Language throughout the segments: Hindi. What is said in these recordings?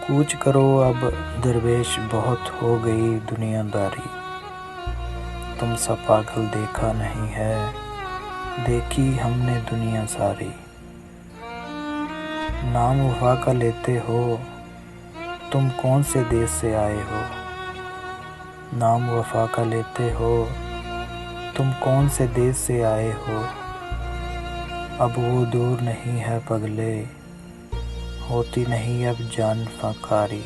कूच करो अब दरवेश, बहुत हो गई दुनियादारी। तुम सा पागल देखा नहीं है, देखी हमने दुनिया सारी। नाम वफा का लेते हो, तुम कौन से देश से आए हो। नाम वफा का लेते हो, तुम कौन से देश से आए हो। अब वो दूर नहीं है पगले, होती नहीं अब जान फनकारी।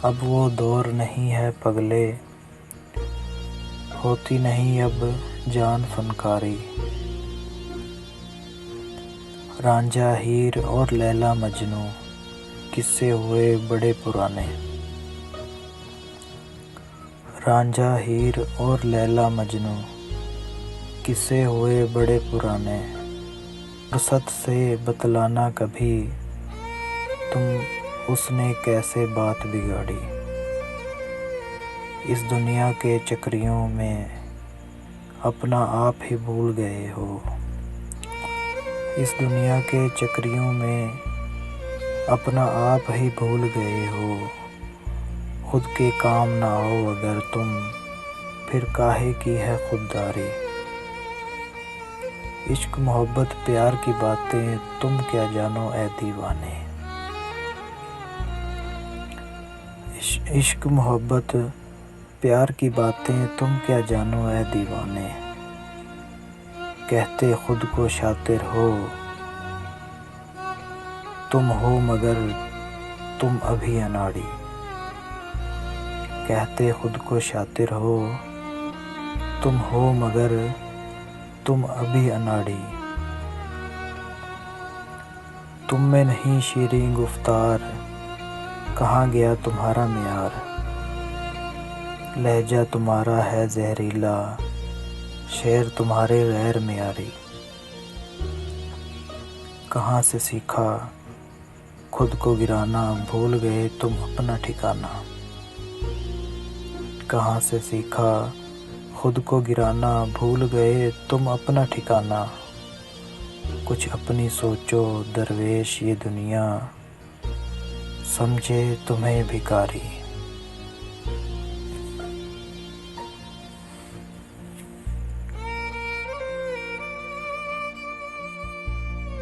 अब वो दौर नहीं है पगले, होती नहीं अब जान फनकारी। रांझा हीर और लैला मजनू, किस्से हुए बड़े पुराने। रांझा हीर और लैला मजनू, किस्से हुए बड़े पुराने। फुर्सत से बतलाना कभी, तुम उसने कैसे बात बिगाड़ी। इस दुनिया के चक्रियों में अपना आप ही भूल गए हो। इस दुनिया के चक्रियों में अपना आप ही भूल गए हो। खुद के काम ना आओ अगर तुम, फिर काहे की है खुददारी। इश्क मोहब्बत प्यार की बातें तुम क्या जानो ऐ दीवाने। इश्क मोहब्बत प्यार की बातें तुम क्या जानो ऐ दीवाने। कहते खुद को शातिर हो, तुम हो मगर तुम अभी अनाड़ी। कहते खुद को शातिर हो, तुम हो मगर तुम अभी अनाड़ी। तुम में नहीं शीरीं गुफ्तार, कहाँ गया तुम्हारा मियार। लहजा तुम्हारा है जहरीला, शेर तुम्हारे गैर मियारी। कहाँ से सीखा खुद को गिराना, भूल गए तुम अपना ठिकाना। कहाँ से सीखा खुद को गिराना, भूल गए तुम अपना ठिकाना। कुछ अपनी सोचो दरवेश, ये दुनिया समझे तुम्हें भिखारी।